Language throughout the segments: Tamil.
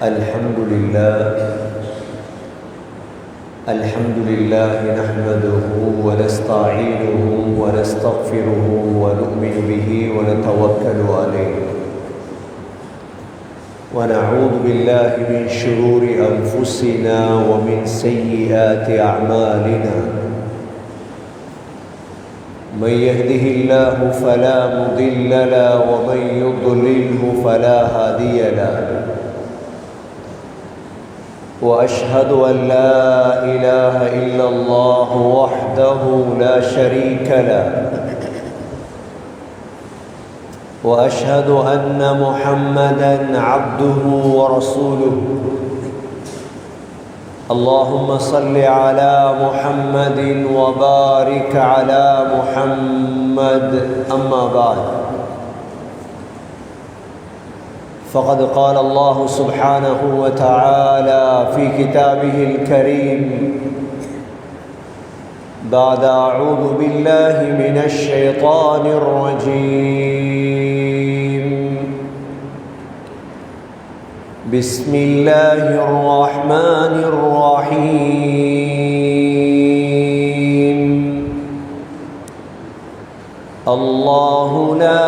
الحمد لله نحمده ونستعينه ونستغفره ونؤمن به ونتوكل عليه ونعوذ بالله من شرور أنفسنا ومن سيئات أعمالنا من يهده الله فلا مضل له ومن يضلله فلا هادي له وأشهد أن لا إله إلا الله وحده لا شريك له وأشهد أن محمدًا عبده ورسوله اللهم صل على محمد وبارك على محمد أما بعد فقد قال الله سبحانه وتعالى في كتابه الكريم بعد أعوذ بالله من الشيطان الرجيم بسم الله الرحمن الرحيم الله لا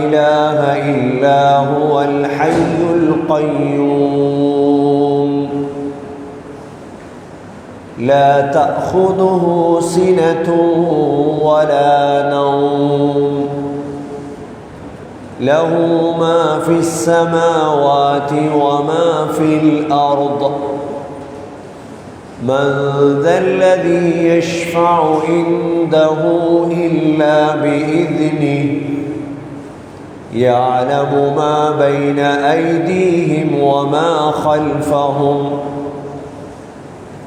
إله إلا هو الحي القيوم لا تأخذه سنة ولا نوم له ما في السماوات وما في الأرض من ذا الذي يشفع عنده إلا بإذنه يعلم ما بين أيديهم وما خلفهم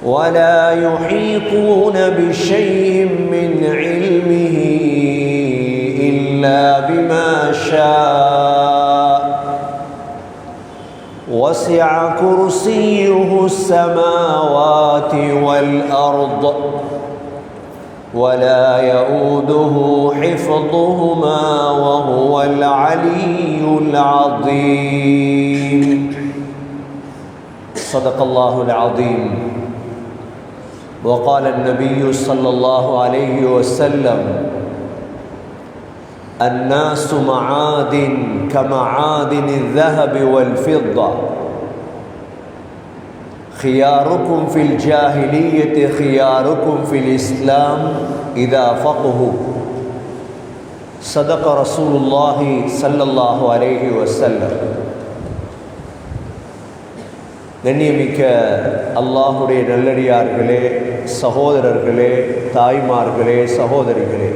ولا يحيطون بشيء من علمه إلا بما شاء وسع كرسيه السماوات والأرض ولا يؤوده حفظهما وهو العلي العظيم صدق الله العظيم وقال النبي صلى الله عليه وسلم الناس معادن كمعادن الذهب والفضة خياركم في الجاهلية خياركم في الإسلام إذا فقهوا صدق رسول الله صلى الله عليه وسلم கண்ணியமிக்க அல்லாஹுடைய நல்லடியார்களே, சகோதரர்களே, தாய்மார்களே, சகோதரிகளே,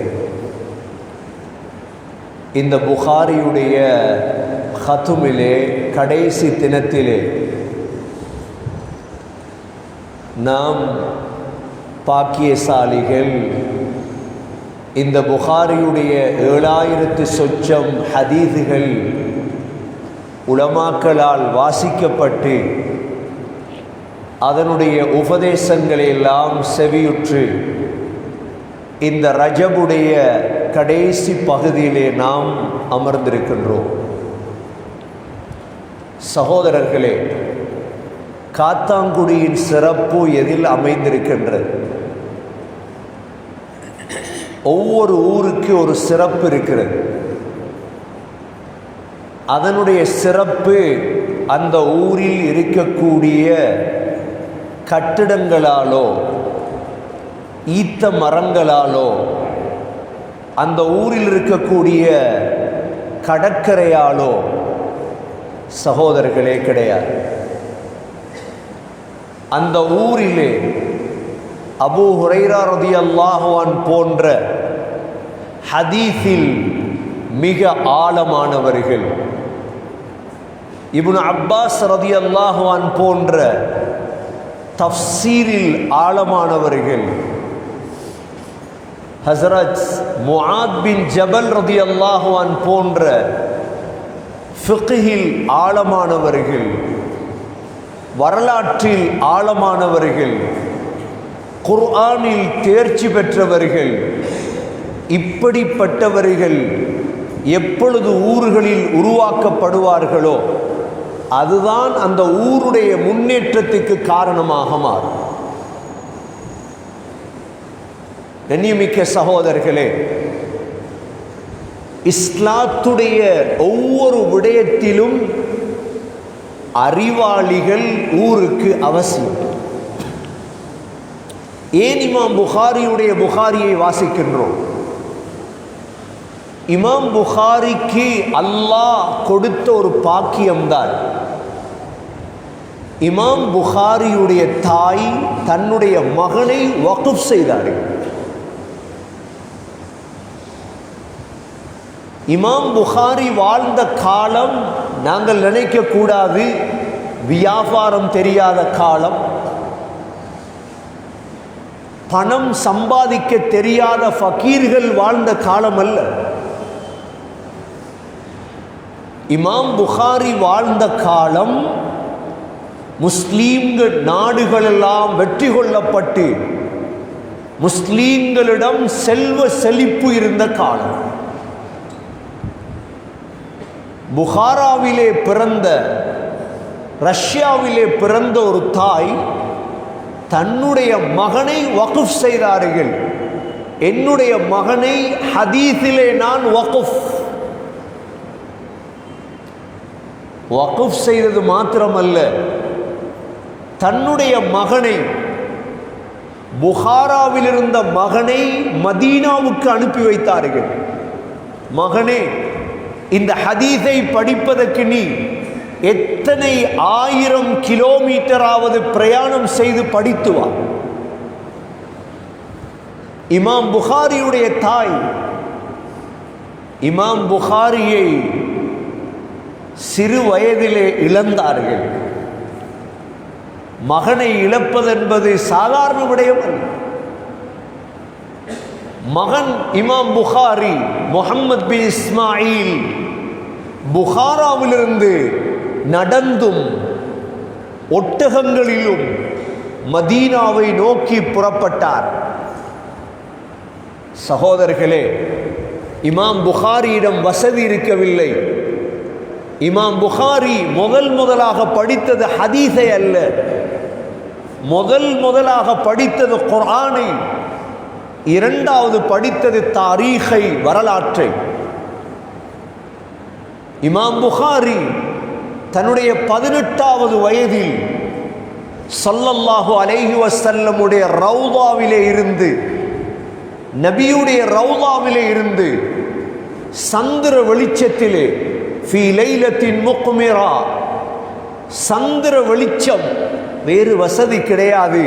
இந்த புகாரியுடைய ஹத்துமிலே கடைசி தினத்திலே நாம் பாக்கியசாலிகள். இந்த புகாரியுடைய 7000 சொச்சம் ஹதீதுகள் உலமாக்களால் வாசிக்கப்பட்டு அதனுடைய உபதேசங்களை எல்லாம் செவியுற்று இந்த ரஜபுடைய கடைசி பகுதியிலே நாம் அமர்ந்திருக்கின்றோம். சகோதரர்களே, காத்தாங்குடியின் சிறப்பு எதில் அமைந்திருக்கின்றது? ஒவ்வொரு ஊருக்கு ஒரு சிறப்பு இருக்கிறது. அதனுடைய சிறப்பு அந்த ஊரில் இருக்கக்கூடிய கட்டிடங்களாலோ ஈத்த மரங்களாலோ அந்த ஊரில் இருக்கக்கூடிய கடற்கரையாலோ சகோதரர்களே கிடையாது. அந்த ஊரிலே அபூ ஹுரைரா ரலியல்லாஹு அன்ஹு போன்ற ஹதீஸில் மிக ஆழமானவர்கள், இப்னு அப்பாஸ் ரலியல்லாஹு அன்ஹு போன்ற தஃப்சீரில் ஆழமானவர்கள், ஹஸரத் முஆத் பின் ஜபல் ரலியல்லாஹு அன்ஹு போன்ற ஃபிக்ஹில் ஆழமானவர்கள், வரலாற்றில் ஆழமானவர்கள், குர்ஆனில் தேர்ச்சி பெற்றவர்கள், இப்படிப்பட்டவர்கள் எப்பொழுது ஊர்களில் உருவாக்கப்படுவார்களோ அதுதான் அந்த ஊருடைய முன்னேற்றத்துக்கு காரணமாக மாறும். கண்ணியமிக்க சகோதரர்களே, இஸ்லாத்துடைய ஒவ்வொரு விடயத்திலும் அறிவாளிகள் ஊருக்கு அவசியம். ஏன் இமாம் புகாரியுடைய புகாரியை வாசிக்கின்றோம்? இமாம் புகாரிக்கு அல்லாஹ் கொடுத்த ஒரு பாக்கியம்தான். இமாம் புகாரியுடைய தாய் தன்னுடைய மகனை வக்ஃப் செய்தார்கள். இமாம் புகாரி வாழ்ந்த காலம் நாங்கள் நினைக்கக்கூடாது வியாபாரம் தெரியாத காலம், பணம் சம்பாதிக்க தெரியாத ஃபகீர்கள் வாழ்ந்த காலம் அல்ல. இமாம் புகாரி வாழ்ந்த காலம் முஸ்லீம்கள் நாடுகளெல்லாம் வெற்றி கொள்ளப்பட்டு முஸ்லீம்களிடம் செல்வ செழிப்பு இருந்த காலம். புகாராவிலே பிறந்த, ரஷ்யாவிலே பிறந்த ஒரு தாய் தன்னுடைய மகனை வக்ஃப் செய்தார்கள். என்னுடைய மகனை ஹதீஸிலே நான் வக்ஃப் செய்தது மாத்திரமல்ல, தன்னுடைய மகனை, புகாராவில் இருந்த மகனை மதீனாவுக்கு அனுப்பி வைத்தார்கள். மகனே, இந்த ஹதீஸை படிப்பதற்கு நீ எத்தனை 1000 கிலோமீட்டராவது பிரயாணம் செய்து படித்து வா. இமாம் புகாரியுடைய தாய் இமாம் புகாரியை சிறு வயதிலே இழந்தார்கள். மகனை இழப்பதென்பது சாதாரண விடயம் அல்ல. மகன் இமாம் புகாரி முஹம்மது பின் இஸ்மாயில் புகாராவிலிருந்து நடந்தும் ஒட்டகங்களிலும் மதீனாவை நோக்கி புறப்பட்டார். சகோதரர்களே, இமாம் புகாரியிடம் வசதி இருக்கவில்லை. இமாம் புகாரி முதலாக படித்தது ஹதீஸை அல்ல, முதலாக படித்தது குர்ஆனை, இரண்டாவது படித்தது தாரீகை, வரலாற்றை. இமாம் புகாரி தன்னுடைய 18வது வயதில் ஸல்லல்லாஹு அலைஹி வஸல்லமுடைய ரௌதாவிலே இருந்து, நபியுடைய ரௌதாவிலே இருந்து சந்திர வெளிச்சத்திலே, ஃபீ லைலத்தின் முக்மிரா, சந்திர வெளிச்சம், வேறு வசதி கிடையாது,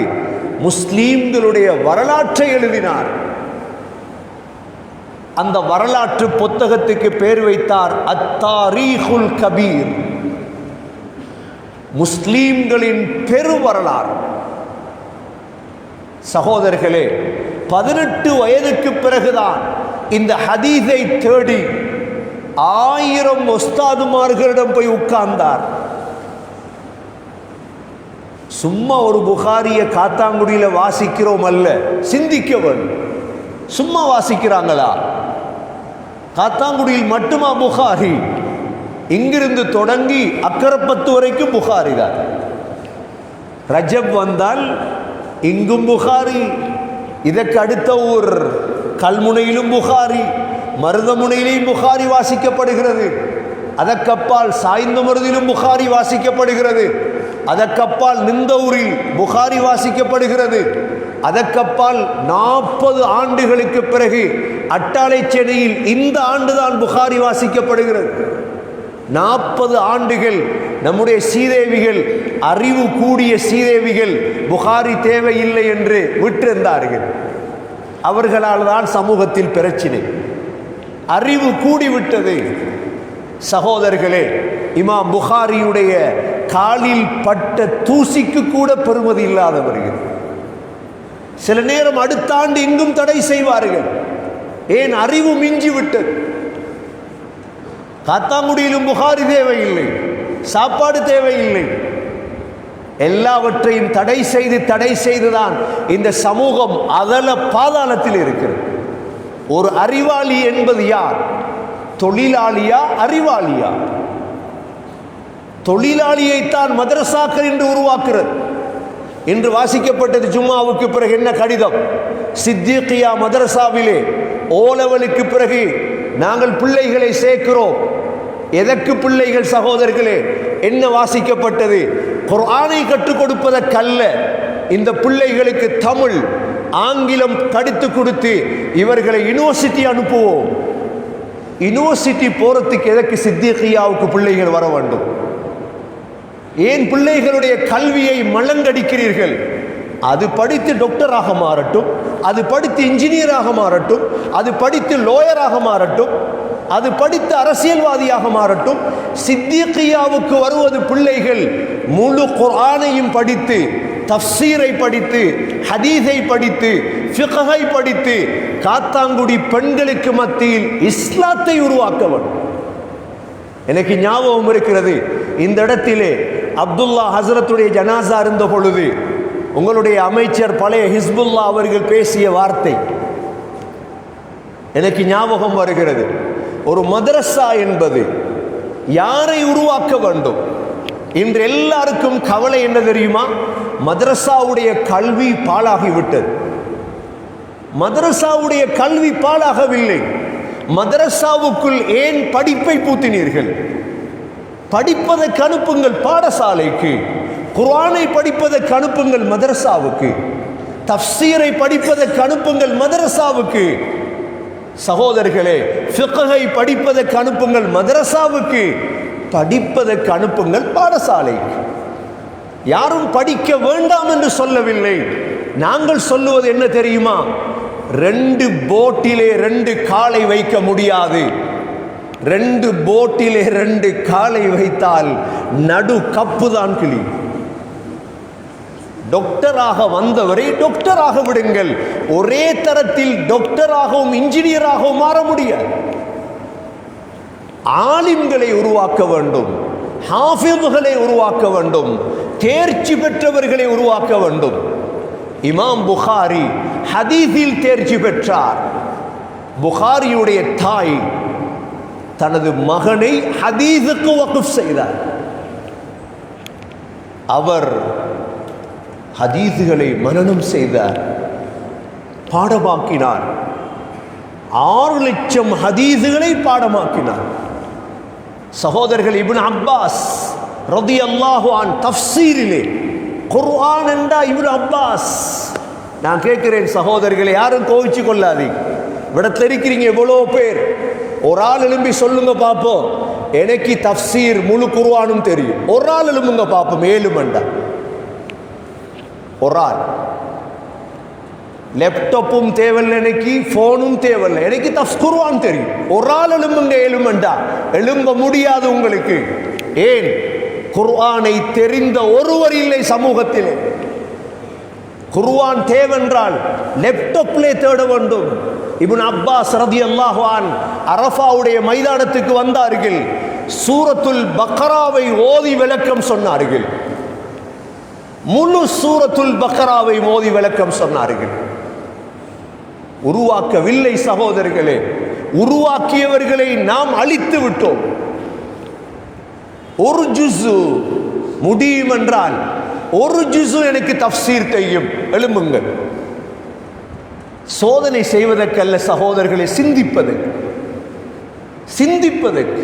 முஸ்லீம்களுடைய வரலாற்றை எழுதினார். அந்த வரலாற்று புத்தகத்துக்கு பேர் வைத்தார் அத்தாரீகுல் கபீர், முஸ்லீம்களின் பெரு வரலாறு. சகோதரர்களே, 18 வயதுக்கு பிறகுதான் இந்த ஹதீஸை தேடி 1000 உஸ்தாதுமார்களிடம் போய் உட்கார்ந்தார். சும்மா ஒரு புகாரியை காத்தாங்குடியில் வாசிக்கிறோம் அல்ல, சிந்திக்க வேண்டும். சும்மா வாசிக்கிறாங்களா? காத்தாங்குடியில் மட்டுமா புகாரி? இங்கிருந்து தொடங்கி அக்கரப்பத்து வரைக்கும் புகாரி தான். ரஜப் வந்தால் இங்கும் புகாரி, இதற்கு அடுத்த ஊர் கல்முனையிலும் புகாரி, மருதமுனையிலும் புகாரி வாசிக்கப்படுகிறது. அதற்கப்பால் சாய்ந்தமருதிலும் புகாரி வாசிக்கப்படுகிறது. அதற்கப்பால் நிந்தவூரில் புகாரி வாசிக்கப்படுகிறது. அதற்கப்பால் 40 ஆண்டுகளுக்கு பிறகு அட்டாளைச்சேனையில் இந்த ஆண்டுதான் புகாரி வாசிக்கப்படுகிறது. 40 ஆண்டுகள் நம்முடைய சீதேவிகள், அறிவு கூடிய சீதேவிகள் புகாரி தேவையில்லை என்று விட்டிருந்தார்கள். அவர்களால் தான் சமூகத்தில் பிரச்சினை. அறிவு கூடிவிட்டது. சகோதரர்களே, இமாம் புகாரியுடைய காலில் பட்ட தூசிக்கு கூட பெறுமதி இல்லாதவர்கள். சில நேரம் அடுத்த ஆண்டு இங்கும் தடை செய்வார்கள். ஏன்? அறிவு மிஞ்சி விட்டது. காத்தாங்குடியிலும் புகாரி தேவையில்லை, சாப்பாடு தேவையில்லை. எல்லாவற்றையும் தடை செய்துதான் இந்த சமூகம் அதல பாதாளத்தில் இருக்கிறது. ஒரு அறிவாளி என்பது யார்? தொழிலாளியா அறிவாளியா? தொழிலாளியைத்தான் மதரசாக்கள் என்று உருவாக்குறது. இன்று வாசிக்கப்பட்டது ஜும்மாவுக்கு பிறகு என்ன கடிதம்? சித்திகியா மதரசாவிலே ஓலவலுக்கு பிறகு நாங்கள் பிள்ளைகளை சேர்க்கிறோம். எதற்கு பிள்ளைகள் சகோதரர்களே? என்ன வாசிக்கப்பட்டது? குர்ஆனை கற்றுக் கொடுப்பதற்கல்ல, இந்த பிள்ளைகளுக்கு தமிழ் ஆங்கிலம் படித்து கொடுத்து இவர்களை யூனிவர்சிட்டி அனுப்புவோம். யூனிவர்சிட்டி போறதுக்கு எதற்கு சித்திகியாவுக்கு பிள்ளைகள் வர வேண்டும்? ஏன் பிள்ளைகளுடைய கல்வியை மலங்கடிக்கிறீர்கள்? அது படித்து டாக்டராக மாறட்டும், அது படித்து இன்ஜினியராக மாறட்டும், அது படித்து லோயராக மாறட்டும், அது படித்து அரசியல்வாதியாக மாறட்டும். சித்திகியாவுக்கு வருவது பிள்ளைகள் முழு குர்ஆனையும் படித்து, தஃப்சீரை படித்து, ஹதீஸை படித்து, ஃபிக்ஹை படித்து, காத்தாங்குடி பெண்களுக்கு மத்தியில் இஸ்லாத்தை உருவாக்க வேண்டும். எனக்கு ஞாபகம் இருக்கிறது, இந்த இடத்திலே அப்துல்லா ஹசரத்துடைய ஜனாசா இருந்த பொழுது உங்களுடைய அமைச்சர் பழைய ஹிஸ்புல்லா அவர்கள் பேசிய வார்த்தை எனக்கு ஞாபகம் வருகிறது. ஒரு மதரசா என்பது யாரை உருவாக்க வேண்டும்? இன்று எல்லாருக்கும் கவலை என்ன தெரியுமா? மதரசாவுடைய கல்வி பாழாகிவிட்டது. மதரசாவுடைய கல்வி பாழாகவில்லை. மதரசாவுக்குள் ஏன் படிப்பை பூத்தினீர்கள்? படிப்பதற்கு அனுப்புங்கள் பாடசாலைக்கு. குர்ஆனை படிப்பதற்கு அனுப்புங்கள் மதரசாவுக்கு. தஃப்சீரை படிப்பதற்கு அனுப்புங்கள் மதரசாவுக்கு. சகோதரர்களே, ஃபிக்ஹை படிப்பதற்கு அனுப்புங்கள் மதரசாவுக்கு. படிப்பதற்கு அனுப்புங்கள் பாடசாலைக்கு. யாரும் படிக்க வேண்டாம் என்று சொல்லவில்லை. நாங்கள் சொல்லுவது என்ன தெரியுமா? 2 போட்டிலே 2 காலை வைக்க முடியாது. 2 போட்டிலே 2 காலை வைத்தால் நடு கப்பு தான் கிளி. டாக்டராக வந்தவரை டாக்டராக விடுங்கள். ஒரே தரத்தில் டாக்டராகவும் இன்ஜினியராகவும் மாற முடியாது. ஆலிம்களை உருவாக்க வேண்டும், ஹாஃபிதுகளை உருவாக்க வேண்டும், தேர்ச்சி பெற்றவர்களை உருவாக்க வேண்டும். இமாம் புகாரி ஹதீஸில் தேர்ச்சி பெற்றார். புகாரியுடைய தாய் தனது மகனை ஹதீஸுக்கு வக்ஃப் செய்தார். அவர் ஹதீஸுகளை மனனம் செய்தார், பாடமாக்கினார். 6 லட்சம் ஹதீஸுகளை பாடமாக்கினார். சகோதரர்கள், இப்னு அப்பாஸ் ரலியல்லாஹு அன்ஹு தஃப்சீரிலே குர்ஆன் என்றா இப்னு அப்பாஸ். நான் கேட்கிறேன் சகோதரர்களை, யாரும் கோவிச்சு கொள்ளாதீங்க. விடத்தில் இருக்கிறீங்க எவ்வளோ பேர், ஒரு ஆள் எழும்பி சொல்லுங்க பார்ப்போம், எனக்கு தஃப்சீர் முழு குர்ஆனும் தெரியும். ஒரு ஆள் எழும்புங்க பார்ப்போம், 7 மண்டா. ஒரு ஆள். லேப்டாப்பும் தேவையில்லை, எனக்கு போனும் தேவையில்லை, எனக்கு குர்ஆன் தெரியும். ஒரு ஆள் எழும்புங்க 7 மண்டா. எழும்ப முடியாது உங்களுக்கு. ஏன்? குர்ஆனை தெரிந்த ஒருவர் இல்லை சமூகத்திலே. குர்ஆன் தேவென்றால் லேப்டாப்லே தேட வேண்டும். இப்னு அப்பாஸ் ரலியல்லாஹு அன்ஹு அரஃபாவுடைய மைதானத்துக்கு வந்தார்கள். சூரத்துல் பக்ராவை ஓதி விளக்கம் சொன்னார்கள். முழு சூரத்துல் பக்ராவை ஓதி விளக்கம் சொன்னார்கள். உருவாக்கவில்லை சகோதரர்களே, உருவாக்கியவர்களை நாம் அழித்து விட்டோம். ஒரு ஜுஸு முடியும் என்றால் ஒரு ஜுஸு எனக்கு தஃப்சீர் தெரியும், எழும்புங்கள். சோதனை செய்வதற்கல்ல சகோதரர்களை, சிந்திப்பதற்கு. சிந்திப்பதற்கு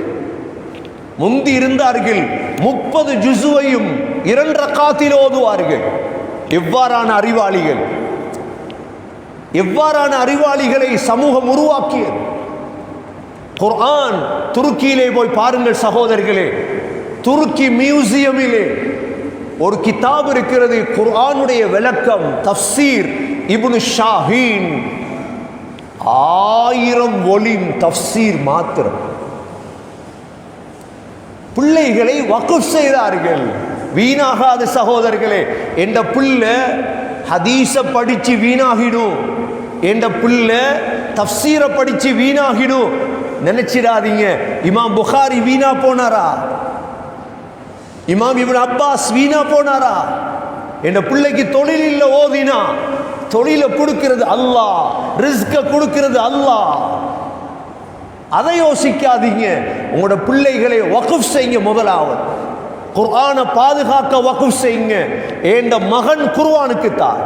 முந்தி இருந்தார்கள் 30 ஜுஸுவையும் 2 ரக்காத்தில் ஓதுவார்கள். எவ்வாறான அறிவாளிகள், எவ்வாறான அறிவாளிகளை சமூகம் உருவாக்கியது. குர்ஆன் துருக்கியிலே போய் பாருங்கள் சகோதரர்களே. துருக்கி மியூசியமிலே ஒரு கிதாப் இருக்கிறது, குர்ஆனுடைய விளக்கம், தஃப்சீர் இப்னு ஷாஹீன். 1000 வொலிம் தஃப்சீர் மாத்திரம். பிள்ளைகளை வக்ஃப் செய்தார்கள். வீணாகாத சகோதரர்களே. என்ற பிள்ளை ஹதீஸ படிச்சு வீணாகிடும், என்ற பிள்ளை தஃப்சீரை படிச்சு வீணாகிடும் நினைச்சிடாதீங்க. இமாம் புகாரி வீணா போனாரா? இமாம் இப்னு அப்பாஸ் வீணா போனாரா? என்ற பிள்ளைக்கு தொழில் இல்லை, ஓதினா தொழிலை கொடுக்கிறது அல்லாஹ், ரிஸ்க கொடுக்கிறது அல்லாஹ். அதை யோசிக்காதீங்க. உங்களோட பிள்ளைகளை வக்ஃப் செய்யுங்க. முதலாவது குர்ஆனை பாதுகாக்க வக்ஃப் செய்யுங்க. ஏண்ட மகன் குர்ஆனுக்கு தான்,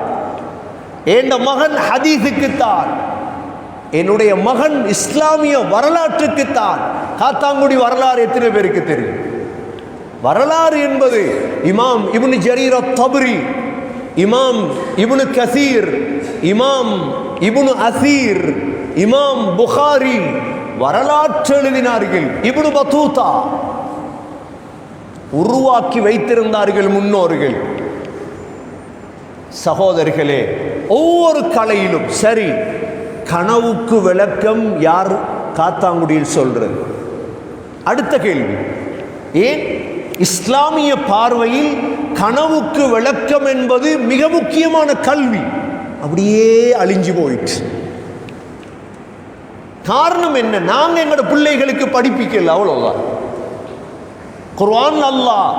ஏண்ட மகன் ஹதீஸுக்கு தான், என்னுடைய மகன் இஸ்லாமிய வரலாற்றுக்கு தான். காத்தாங்குடி வரலாறு எத்தனை பேருக்கு தெரியும்? வரலாறு என்பது இமாம் இப்னு ஜரீர் அத்-தபரி, இமாம் இப்னு கசீர், இமாம் இப்னு அசீர், இமாம் புகாரி வரலாற்று எழுதினார்கள். இப்னு பத்தூதா உருவாக்கி வைத்திருந்தார்கள் முன்னோர்கள். சகோதரர்களே, ஒவ்வொரு கலையிலும் சரி, கனவுக்கு விளக்கம் யார் காத்தாங்குடியில் சொல்றது? அடுத்த கேள்வி, ஏன் இஸ்லாமிய பார்வையில் கனவுக்கு விளக்கம் என்பது மிக முக்கியமான கல்வி அப்படியே அழிஞ்சு போயிட்டு? காரணம் என்ன? நாங்க எங்களோட பிள்ளைகளுக்கு படிப்பிக்கல, அவ்வளவுதான். குர்ஆன் அல்லாஹ்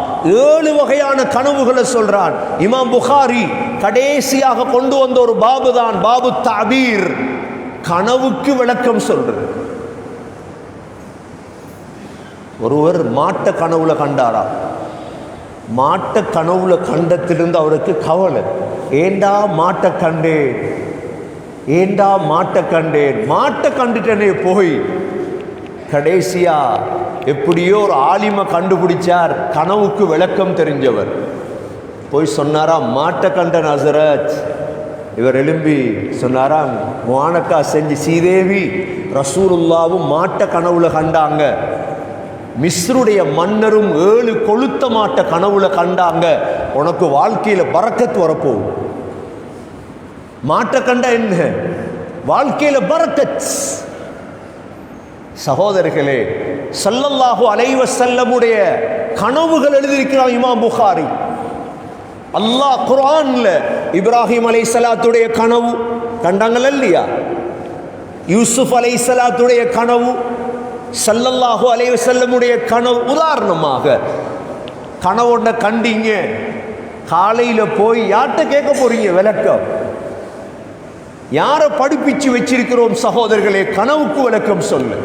7 வகையான கனவுகளை சொல்றான். இமாம் புகாரி கடைசியாக கொண்டு வந்த ஒரு பாபு தான் பாபு தஅபீர், கனவுக்கு விளக்கம் சொல்றது. ஒருவர் மாட்ட கனவுல கண்டாரா? மாட்ட கனவுல கண்டத்திலிருந்து அவருக்கு கவலை, ஏண்டா மாட்ட கண்டேன், ஏண்டா மாட்ட கண்டேன், மாட்ட கண்டுட்டனே. போய் கடைசியா எப்படியோ ஒரு ஆலிமை கண்டுபிடிச்சார், கனவுக்கு விளக்கம் தெரிஞ்சவர். போய் சொன்னாராம், மாட்ட கண்டன் ஹஸரத். இவர் எழும்பி சொன்னாராம், முஆனக்கா செஞ்சு சீதேவி ரசூலுல்லாவும் மாட்ட கனவுல கண்டாங்க, மிஸ்ருடைய மன்னரும் 7 கொளுத்த மாட்ட கனவுல கண்டாங்க, உனக்கு வாழ்க்கையில பரக்கத் வரப்போகும். மாட்ட கண்டா என்ன? வாழ்க்கையில பரக்கத். சகோதரர்களே, ஸல்லல்லாஹு அலைஹி வஸல்லமுடைய கனவுகள் எழுதியிருக்கிறார் இமாம் புகாரி. அல்லாஹ் குர்ஆன்ல இப்ராஹிம் அலைஹிஸ்ஸலாத்துடைய கனவு கண்டாங்களா இல்லையா? யூசுப் அலைஹிஸ்ஸலாத்துடைய கனவு, ஸல்லல்லாஹு அலைஹி வஸல்லமுடைய கனவு. உதாரணமாக கனவுண்ட கண்டீங்க, காலையில போய் யார்கிட்ட கேட்க போறீங்க விளக்கம்? யாரை படிப்பிச்சு வச்சிருக்கிறோம்? சகோதரர்களே, கனவுக்கு விளக்கம் சொல்லு.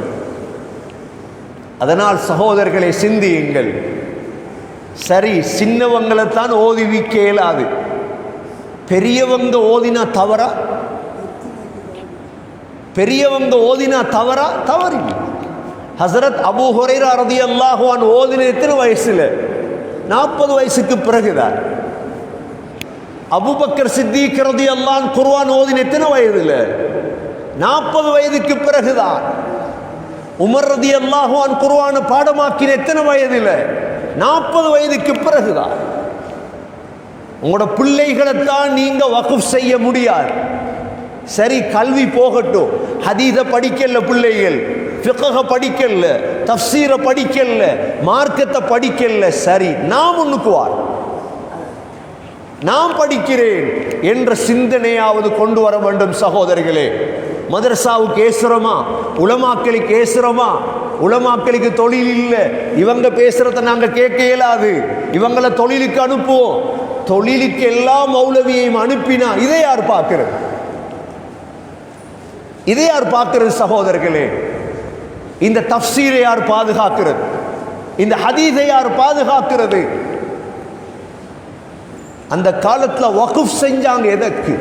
அதனால் சகோதரர்களை சிந்தியுங்கள். சரி, சின்னவங்களை தான் ஓதி வைக்க இயலாது, பெரியவங்க ஓதினா தவறா? பெரியவங்க ஓதினா தவறா? தவறில்லை. ஹஸரத் அபூ ஹுரைரா ரலியல்லாஹு அன்ஹு ஓதின எத்தனை வயசுல? 40 வயசுக்கு பிறகுதான். அபூபக்கர் சித்தீக் ரலியல்லாஹு அன்ஹு குர்ஆன் ஓதின எத்தனை வயதுல? 40 வயதுக்கு பிறகுதான். உமர் ரலியல்லாஹு அன்ஹு குர்ஆனை பாடமாக்கின எத்தனை வயதுல? 40 வயதுக்கு பிறகுதான். உங்களோட பிள்ளைகளைத்தான் நீங்க வக்ஃப் செய்ய முடியாது. சரி, கல்வி போகட்டும், ஹதீஸ படிக்கல பிள்ளைகள், ஃபிக்ஹ படிக்கல, தஃப்சீர படிக்கல, மார்க்கத்தை படிக்கல. சரி, நாம் முன்னுக்கு வார், நான் படிக்கிறேன் என்ற சிந்தனையாவது கொண்டு வர வேண்டும். சகோதரர்களே, மதரசாவுக்கு ஏசுறோமா? உலமாக்களுக்கு ஏசுறோமா? உலமாக்களுக்கு தொழில் இல்லை, இவங்க பேசுறத நாங்க கேட்க இயலாது, இவங்களை தொழிலுக்கு அனுப்புவோம். தொழிலுக்கு எல்லா மௌலவியையும் அனுப்பினா இதை யார் பார்க்கிறது? இதை யார் பார்க்கிறது? சகோதரர்களே, இந்த தஃப்சீரை யார் பாதுகாக்கிறது? இந்த ஹதீஸை யார் பாதுகாக்கிறது? அந்த காலத்தில் வக்ஃப் செஞ்சாங்க. எதற்கு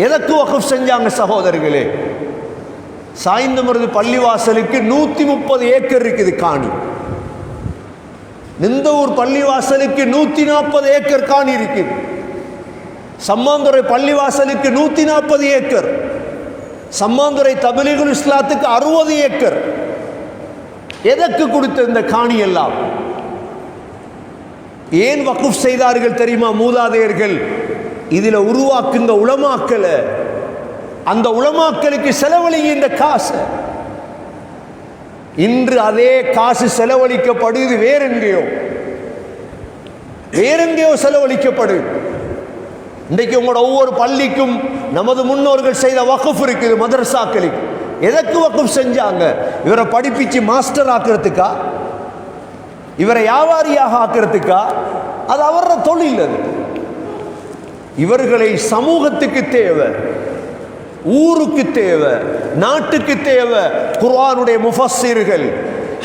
எதற்கு வக்ஃப் செஞ்சாங்க? சகோதரர்களே, சாய்ந்தமருது பள்ளிவாசலுக்கு 130 ஏக்கர் இருக்குது காணி. நிந்தவூர் பள்ளிவாசலுக்கு 140 ஏக்கர் காணி இருக்குது. சம்மாந்துறை பள்ளிவாசலுக்கு 140 ஏக்கர். சம்மாந்துறை தப்லீகுல் இஸ்லாத்துக்கு 60 ஏக்கர். எதற்கு கொடுத்த இந்த காணி எல்லாம்? ஏன் வக்ஃப் செய்தார்கள் தெரியுமா? மூதாதையர்கள் இதில் உருவாக்குங்க உலமாக்களை, அந்த உலமாக்களுக்கு செலவழிங்க இந்த காசு. இன்று அதே காசு செலவழிக்கப்படுது வேறெங்கேயோ, வேறெங்கேயோ செலவழிக்கப்படுது. இன்றைக்கு உங்களோட ஒவ்வொரு பள்ளிக்கும் நமது முன்னோர்கள் செய்த வக்ஃப் இருக்குது. மதரசாக்களுக்கு எதற்கு வக்ஃப் செஞ்சாங்க? இவரை படிப்பிச்சு மாஸ்டர் ஆக்கிறதுக்கா? இவரை வியாபாரியாக ஆக்கிறதுக்கா? அது அவரோட தொழில். அது இவர்களை சமூகத்துக்கு தேவை, ஊருக்கு தேவை, நாட்டுக்கு தேவை. குர்ஆனுடைய முஃபஸ்ஸிர்கள்,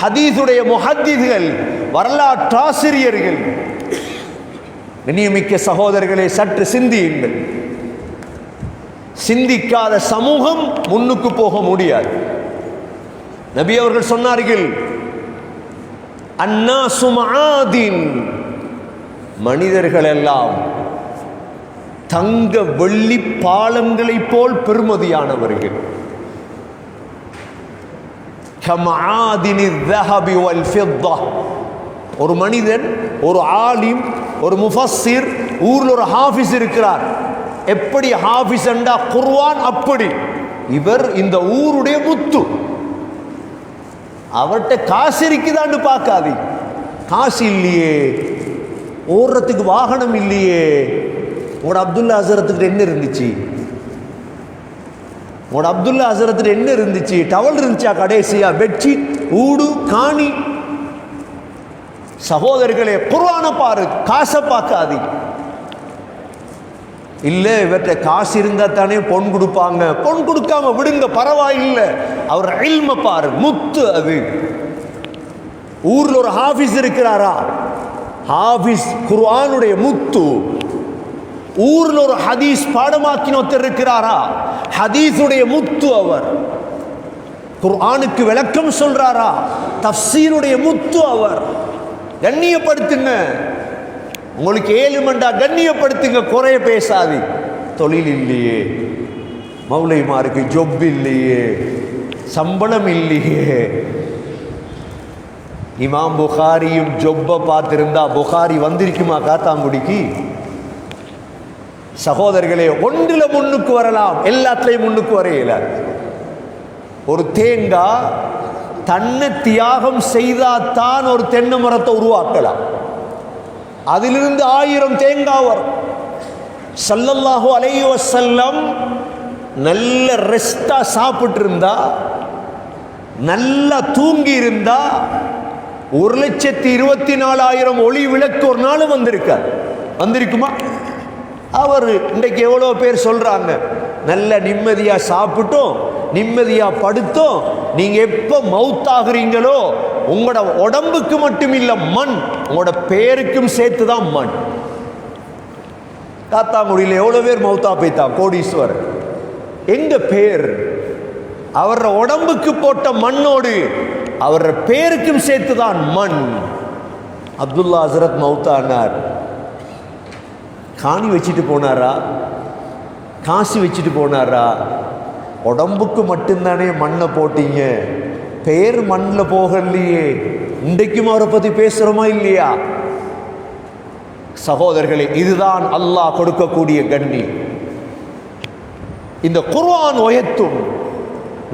ஹதீஸுடைய முஹத்திஸ்கள், வரலாற்றாசிரியர்கள். கண்ணியமிக்க சகோதரர்களே, சற்று சிந்தியுங்கள். சிந்திக்காத சமூகம் முன்னுக்கு போக முடியாது. நபி அவர்கள் சொன்னார்கள், அன்னாசு மஆதின், மனிதர்கள் எல்லாம் தங்க வெள்ளி பாலங்களைப் போல் பெருமதியானவர்கள். கமஆதினி ذهب والفضة. ஒரு மனிதன், ஒரு ஆலிம், ஒரு முஃபஸ்ஸிர், ஊர்ல ஒரு ஹாஃபிஸ் இருக்கிறார். எப்படி ஹாஃபிஸ் என்றா குர்ஆன் அப்படி. இவர் இந்த ஊருடைய முத்து. அவர்கிட்ட காசு இருக்குதான்னு பார்க்காது. காசு இல்லையே, ஓடுறதுக்கு வாகனம் இல்லையே. உங்களோட அப்துல்லா ஹசரத்துக்கு என்ன இருந்துச்சு? உங்களோட அப்துல்லா ஹசரத்துக்கு என்ன இருந்துச்சு? டவல் இருந்துச்சா? கடைசியா பெட்ஷீட், ஊடு, காணி. சகோதரர்களே, குர்ஆனை பாரு, காசை பார்க்காது. இல்லை, இவற்றை காசு இருந்தா தானே பொன் கொடுப்பாங்க. பொன் கொடுக்காம விடுங்க, பரவாயில்லை. அவர் இல்ம பாரு, முத்து அது. ஊர்ல ஒரு ஹாஃபிஸ் இருக்கிறாரா? ஹாஃபிஸ் குர்ஆனுடைய முத்து. ஊர்ல ஒரு ஹதீஸ் பாடமாக்கின ஒருத்தர் இருக்கிறாரா? ஹதீஸுடைய முத்து அவர். குர்ஆனுக்கு விளக்கம் சொல்றாரா? தஃப்சீருடைய முத்து அவர். கண்ணியப்படுத்துங்க. உங்களுக்கு ஏழுமண்டா கண்ணியப்படுத்துங்க, குறைய பேசாது. தொழில் இல்லையே, மௌலைமாருக்கு ஜொப் இல்லையே, சம்பளம் இல்லையே. இமாம் புகாரியும் ஜொப்பை பார்த்திருந்தா புகாரி வந்திருக்குமா காத்தாங்குடிக்கு? சகோதரர்களே, ஒன்றில முன்னுக்கு வரலாம், எல்லாத்திலையும் முன்னுக்கு வரையில. ஒரு தேங்காய் தன்னை தியாகம் செய்தாத்தான் ஒரு தென்னை மரத்தை உருவாக்கலாம். அதிலிருந்து 1000 தேங்காய் வரும். ஸல்லல்லாஹு அலைஹி வஸல்லம் நல்ல ரெஸ்டா சாப்பிட்டு இருந்தா, நல்லா தூங்கி இருந்தா 1,24,000 ஒளி விளக்கு ஒரு நாள் வந்திருக்கார். வந்திருக்குமா? அவர் இன்றைக்கு எவ்வளோ பேர் சொல்றாங்க, நல்ல நிம்மதியா சாப்பிட்டோம், நிம்மதியா படுத்தோம். நீங்க எப்ப மௌத்தாகிறீங்களோ உங்களோட உடம்புக்கு மட்டும் இல்ல, மண் உங்களோட பேருக்கும் சேர்த்துதான் மண். காத்தாங்குடியில் எவ்வளவு பேர் மௌத்தா போய்த்தா, கோடீஸ்வரர். எங்க பேர்? அவர உடம்புக்கு போட்ட மண்ணோடு அவர பேருக்கும் சேர்த்துதான் மண். அப்துல்லா ஹசரத் மௌத்தானார். காணி வச்சுட்டு போனாரா? காசு வச்சுட்டு போனாரா? உடம்புக்கு மட்டும்தானே மண்ணை போட்டீங்க, பேர் மண்ணில் போகலையே. இன்றைக்கும் அவரை பற்றி பேசுகிறோமா இல்லையா? சகோதரர்களே, இதுதான் அல்லாஹ் கொடுக்கக்கூடிய கண்ணி. இந்த குர்ஆன் உயர்த்தும்.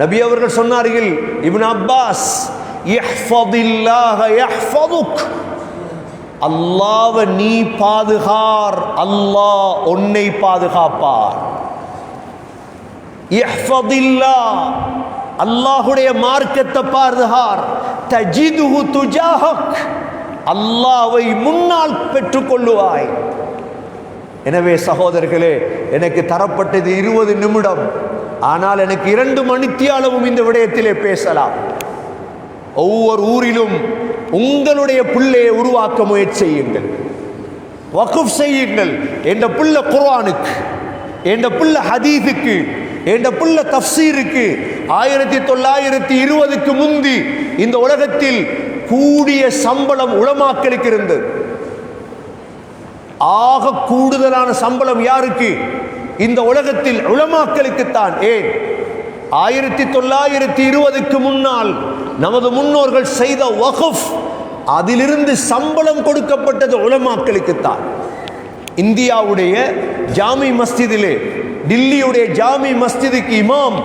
நபி அவர்கள் சொன்னார்கள், இப்னு அப்பாஸ், இஹ்ஃபதில்லாஹ யஹ்ஃபதுக். அல்லாஹ்வை நீ பாதுகார், அல்லாஹ் உன்னை பாதுகாப்பார். இஹ்ஃபதில்லாஹ், அல்லாஹ்வுடைய மார்க்கத்தை பாதுகார். தஜிதுஹு துஜாஹக், அல்லாஹ்வை முன்னால் பெற்றுக்கொள்ளுவாய். எனவே சகோதரர்களே, எனக்கு தரப்பட்டது 20 நிமிடம். ஆனால் எனக்கு 2 மணித்தியாலமும் இந்த விடயத்திலே பேசலாம். ஒவ்வொரு ஊரிலும் உங்களுடைய பிள்ளையை உருவாக்க முயற்சி செய்யுங்கள், வக்ஃப் செய்யுங்கள். என்ற பிள்ளை குர்ஆனுக்கு, என்ற பிள்ளை ஹதீஸுக்கு, என்ற பிள்ளை தஃப்சீருக்கு. 1920க்கு முந்தி இந்த உலகத்தில் கூடிய சம்பளம் உலமாக்களுக்கு இருந்தது. ஆக கூடுதலான சம்பளம் யாருக்கு? இந்த உலகத்தில் உலமாக்களுக்குத்தான். ஏன்? 1920க்கு முன்னால் நமது முன்னோர்கள் செய்த வக்ஃப், அதிலிருந்து சம்பளம் கொடுக்கப்பட்டது உலமாக்களுக்குத்தான். இந்தியாவுடைய ஜாமி மஸ்ஜிதிலே, டில்லியுடைய ஜாமி மஸ்ஜிதுக்கு இமாம்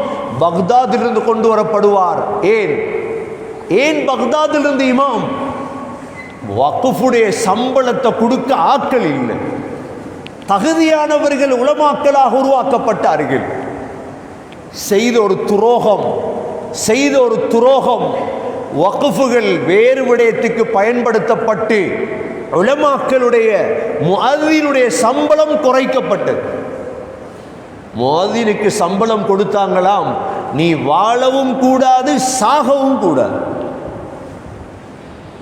பக்தாதிலிருந்து கொண்டு வரப்படுவார். ஏன்? ஏன் பக்தாதிலிருந்து இமாம்? வக்ஃபுடைய சம்பளத்தை கொடுக்க ஆட்கள் இல்லை. தகுதியானவர்கள் உலமாக்களாக உருவாக்கப்பட்டார்கள். செய்த ஒரு துரோகம், வக்ஃபுகள் வேறு விடயத்துக்கு பயன்படுத்தப்பட்டு உலமாக்களுடைய முஅத்தினுடைய சம்பளம் குறைக்கப்பட்டது. முஅத்தினுக்கு சம்பளம் கொடுத்தாங்களாம், நீ வாழவும் கூடாது, சாகவும் கூடாது.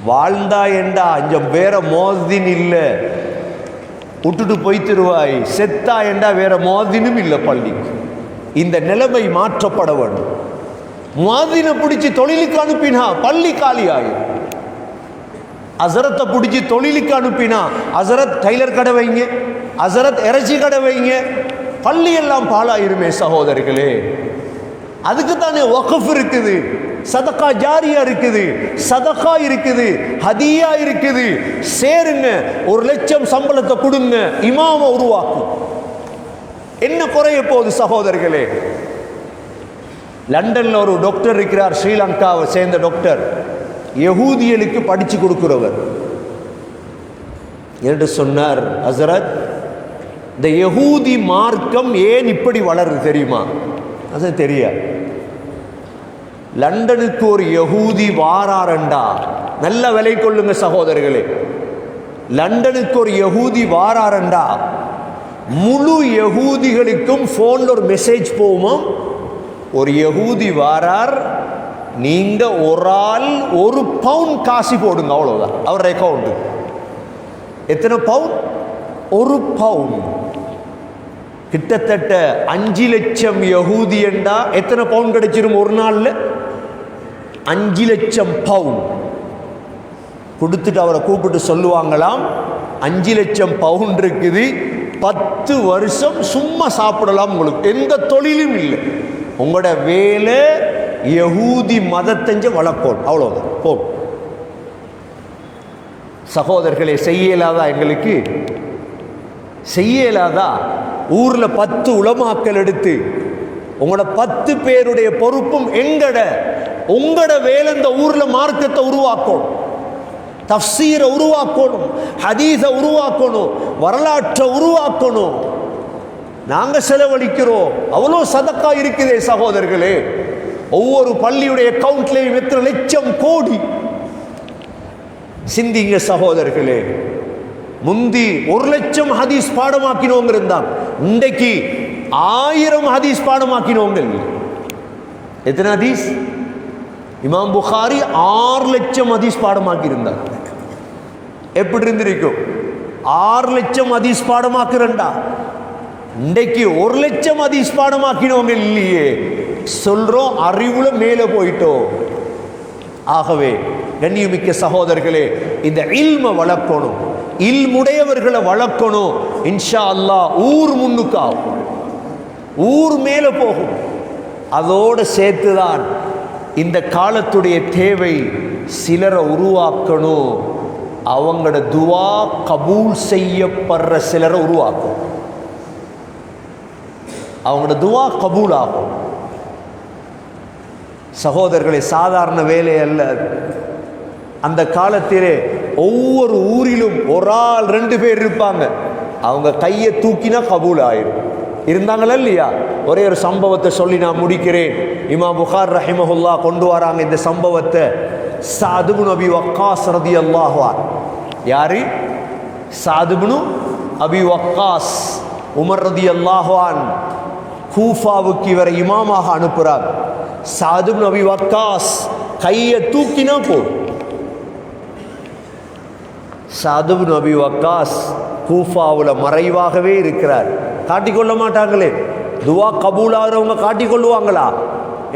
வாழ்ந்தா என்றா அஞ்சம் வேற மோதின் இல்லை, விட்டுட்டு போய்த்திருவாய். செத்தா என்றா வேற மோதினும் இல்லை பள்ளிக்கு. இந்த நிலைமை மாற்றப்பட வேண்டும். முஅத்தினை பிடிச்சி தொழிலுக்கு அனுப்பினா பள்ளி காலி ஆகும். அசரத்தை பிடிச்சி தொழிலுக்கு அனுப்பினா அசரத் டைலர் கடை வைங்க, அசரத் இறைச்சி கடை வைங்க, பள்ளி எல்லாம் பாழாயிருமே சகோதரர்களே. அதுக்கு தானே வக்ஃப் இருக்குது, சதகா ஜாரியா இருக்குது, சதகா இருக்குது, ஹதியா இருக்குது. சேருங்க, 1,00,000 சம்பளத்தை கொடுங்க, இமாம உருவாக்கும். என்ன குறைய போகுது சகோதரர்களே? லண்டன்ல ஒரு டாக்டர் இருக்கிறார், ஸ்ரீலங்காவை சேர்ந்த டாக்டர், யகூதியலுக்கு படிச்சு கொடுக்கிறவர். என்று சொன்னார், ஹசரத், இந்த யகூதி மார்க்கம் ஏன் இப்படி வளருது தெரியுமா? அது தெரியாது. லண்டனுக்கு ஒரு யகூதி வாராரண்டா, நல்ல விலை கொள்ளுங்க சகோதரர்களே, லண்டனுக்கு ஒரு யகூதி வாராரண்டா முழு யகூதிகளுக்கும் போன்ல ஒரு மெசேஜ் போகுமா, ஒரு யகூதி வாரார், நீங்க ஒரு ஆள் 1 பவுண்ட் காசு போடுங்க, அவ்வளவுதான் அவர் அக்கௌண்ட். எத்தனை பவுண்ட்? 1 பவுண்ட். கிட்டத்தட்ட 5 லட்சம் யகூதி என்றா எத்தனை பவுண்ட் கிடைச்சிரும் ஒரு நாள்ல? 5 லட்சம் பவுண்ட் கொடுத்துட்டு அவரை கூப்பிட்டு சொல்லுவாங்களாம், 5 லட்சம் பவுண்ட் இருக்குது, 10 வருஷம் சும்மா சாப்பிடலாம், உங்களுக்கு எந்த தொழிலும் இல்லை, உங்களோட வேலை யகூதி மதத்தஞ்ச வளர்ப்போம், அவ்வளவுதான் போகும். சகோதரர்களே, செய்யலாதா? எங்களுக்கு செய்யலாதா? ஊர்ல 10 உலமாக்கள் எடுத்து உங்களோட 10 பேருடைய பொறுப்பும் எங்கட உங்களோட வேலை இந்த ஊர்ல மார்க்கத்தை உருவாக்கணும், தஃப்சீரை உருவாக்கணும், ஹதீஸை உருவாக்கணும், வரலாற்றை உருவாக்கணும். நாங்க செலவழிக்கிறோம், அவ்வளோ சதக்கா இருக்குதே சகோதரர்களே. ஒவ்வொரு பள்ளியுடைய அக்கவுண்ட்லையும் எத்தனை லட்சம் கோடி. சிந்திங்க சகோதரர்களே. முந்தி 1 லட்சம் ஹதீஸ் பாடமாக்கினவங்க இருந்தாங்க, இன்றைக்கு 1000 ஹதீஸ் பாடமாக்கினவங்க. எத்தனை ஹதீஸ்? இமாம் புகாரி 6 லட்சம் ஹதீஸ் பாடமாக்கி இருந்தார். எப்படி இருந்திருக்கும்? 6 லட்சம் ஹதீஸ் பாடமாக்குறண்டா. இன்றைக்கு 1 லட்சம் ஹதீஸ் பாடமாக்கினவங்க இல்லையே. சொல்றோம், அறிவுல மேல போயிட்டோம். ஆகவே கண்ணியமிக்க சகோதரர்களே, இந்த இல்ம வளர்க்கணும், இல்முடையவர்களை வளர்க்கணும். இன்ஷா அல்லாஹ் ஊர் முன்னுக்காகும், ஊர் மேல போகும். அதோடு சேர்த்துதான் இந்த காலத்துடைய தேவை, சிலரை உருவாக்கணும், அவங்களோட துவா கபூல் செய்யப்படுற சிலரை உருவாக்கும், அவங்களோட துவா கபூல் ஆகும். சகோதரர்களே, சாதாரண வேலை அல்ல. அந்த காலத்திலே ஒவ்வொரு ஊரிலும் ஒரு ஆள் 2 பேர் இருப்பாங்க, அவங்க கையை தூக்கினா கபூல் ஆயிடும். இருந்தாங்களா இல்லையா? ஒரே ஒரு சம்பவத்தை சொல்லி நான் முடிக்கிறேன். இமாம் புகார் ரஹிமஹுல்லா கொண்டு வராங்க இந்த சம்பவத்தை. சஅத் இப்னு அபி வக்காஸ் ரலியல்லாஹு அன்ஹு. யாரு? சஅத் இப்னு அபி வக்காஸ். உமர் ரலியல்லாஹு அன்ஹு கூஃபாவுக்கு இவரை இமாமாக அனுப்புறார். சஅத் இப்னு அபி வக்காஸ் கையை தூக்கினா போதும். சஅத் இப்னு அபி வக்காஸ் கூஃபாவில் மறைவாகவே இருக்கிறார், காட்டிக்கொள்ள மாட்டாங்களே. துவா கபூலாகிறவங்க காட்டிக்கொள்ளுவாங்களா?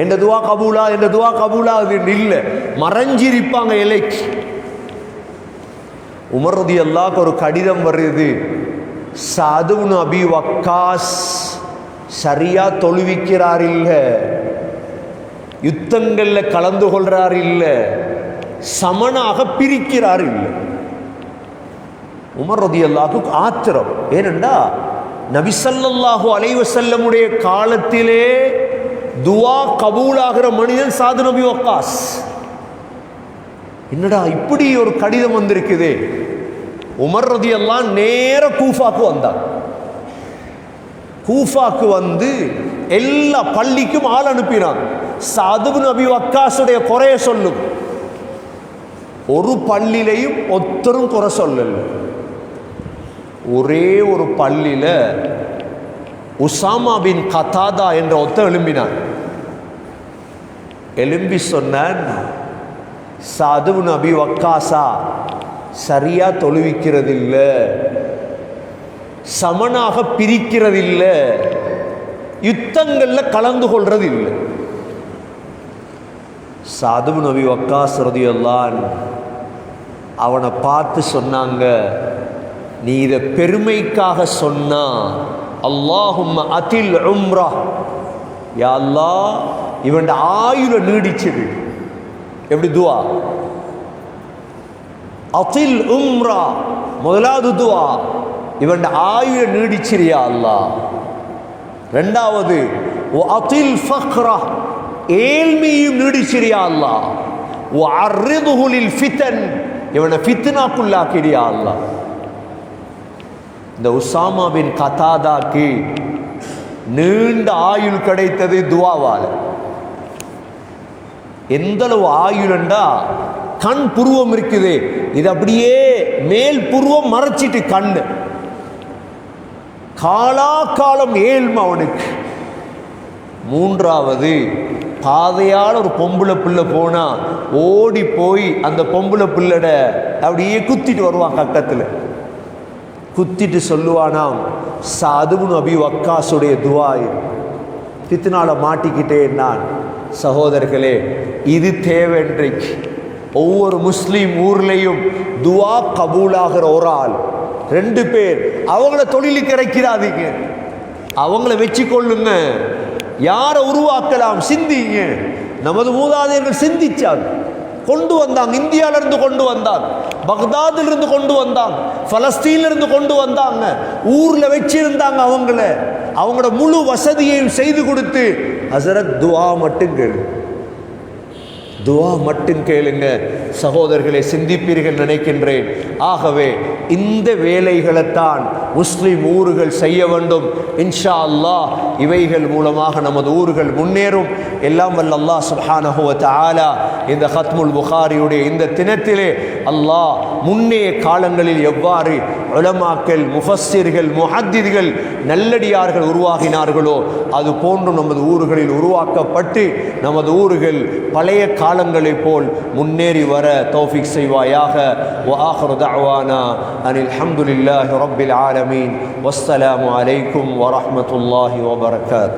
எந்த துவா கபூலா, எந்த துவா கபூலா, அது இல்லை, மறைஞ்சிருப்பாங்க இலைக்கு. உமர் ரலியல்லாஹு ஒரு கடிதம் வருது, சஅத் இப்னு அபி வக்காஸ் சரியா தொழுவிக்கிறார் இல்லை, யுத்தங்கள்ல கலந்து கொள்றார் இல்லை, சமனாக பிரிக்கிறார் இல்லை. உமர் ரலியல்லாஹு ஆத்திரம். ஏனென்றா நபி ஸல்லல்லாஹு அலைஹி வஸல்லமுடைய காலத்திலே துவா கபூலாகிற மனிதன் சஅத் இப்னு அபி வக்காஸ். என்னடா இப்படி ஒரு கடிதம் வந்திருக்குது? உமர் ரலியல்லாஹு நேர கூஃபாக்கு வந்தார். கூஃபாக்கு வந்து எல்லா பள்ளிக்கும் ஆள் அனுப்பினான். சஅத் இப்னு அபி வக்காஸுடைய குறைய சொல்லும். ஒரு பள்ளியிலையும் ஒருத்தரும் குறை சொல்லல. ஒரே ஒரு பள்ளியில உசாமா பின் கதாதா என்ற ஒருத்தர் எழும்பினான். எழும்பி சொன்னான், சஅத் இப்னு அபி வக்காஸா சரியா தொழுவிக்கிறதில்ல, சமனாக பிரிக்கிறதில்ல, யுத்தங்கள்ல கலந்து கொள்றது இல்லை. சஅத் இப்னு அபி வக்காஸ் ரலியல்லாஹு அன்ஹு அவனை பார்த்து சொன்னாங்க, நீ இதை பெருமைக்காக சொன்னா அல்லாஹும்ம அதில் உம்ரா, யா அல்லாஹ் இவன் ஆயுள நீடிச்சது. எப்படி துவா? அதில் உம்ரா முதலாவது துவா, இவன் ஆயுள நீடிச்சிரியா அல்லாஹ். ரெண்டாவது அதில் ஃபக்ரா, ஏழ்மையும் நீடிச்சிரியா அல்லாஹ். வஅர்ரிதுஹு லில் ஃபிதன், இவனை ஃபித்னாக்குள்ளாக்கிறியா அல்லாஹ். இந்த உசாமா பின் கதாதாக்கு நீண்ட ஆயுள் கிடைத்தது துவாவால். எந்த அளவு ஆயுள்ண்டா, கண் புருவம் இருக்குது, இது அப்படியே மேல் புருவம் மறைச்சிட்டு கண், காலாகாலம் ஏழ்மை அவனுக்கு. மூன்றாவது, பாதையால் ஒரு பொம்பளை பிள்ளை போனா ஓடி போய் அந்த பொம்பளை பிள்ளட அப்படியே குத்திட்டு வருவான், கட்டத்தில் குத்திட்டு சொல்லுவானாம், சஅத் இப்னு அபி வக்காஸுடைய துவா, ஃபித்னால மாட்டிக்கிட்டேன் நான். சகோதரர்களே, இது தேவை. இன்றைக்கு ஒவ்வொரு முஸ்லீம் ஊர்லேயும் துவா கபூலாகிற ஒரு ஆள், 2 பேர், அவங்கள தொழிலுக்கு இறக்கிறாதீங்க, அவங்கள வச்சு கொள்ளுங்க. யாரை உருவாக்கலாம் சிந்திங்க. நமது மூதாதையர்கள் சிந்திச்சாங்க, கொண்டு வந்தாங்க, இந்தியாவிலிருந்து கொண்டு வந்தாங்க, பக்தாதிலிருந்து கொண்டு வந்தாங்க, பலஸ்தீனிலிருந்து கொண்டு வந்தாங்க, ஊரில் வச்சிருந்தாங்க. அவங்களோட முழு வசதியையும் செய்து கொடுத்து, ஹஸரத் துவா மட்டும் கேளு, துவா மட்டும் கேளுங்க. சகோதரர்களை சிந்திப்பீர்கள் நினைக்கின்றேன். ஆகவே இந்த வேலைகளைத்தான் முஸ்லிம் ஊர்கள் செய்ய வேண்டும். இன்ஷா அல்லாஹ் இவைகள் மூலமாக நமது ஊர்கள் முன்னேறும். எல்லாம் வல்ல அல்லாஹ் சுப்ஹானஹு வ தஆலா இந்த ஹத்முல் புகாரியுடைய இந்த தினத்திலே அல்லாஹ் முன்னைய காலங்களில் எவ்வாறு உலமாக்கள், முஃபஸ்ஸிர்கள், முஹத்தித்கள், நல்லடியார்கள் உருவாகினார்களோ அது போன்று நமது ஊர்களில் உருவாக்கப்பட்டு நமது ஊர்கள் பழைய காலங்களைப் போல் முன்னேறி வர தௌஃபீக் செய்வாயாக. வ ஆகிரு தஅவானா அனில் ஹம்துலில்லாஹி ரப்பில் ஆலமீன். வஸ்ஸலாமு அலைக்கும் வ ரஹ்மத்துல்லாஹி வ பரகாத்துஹு.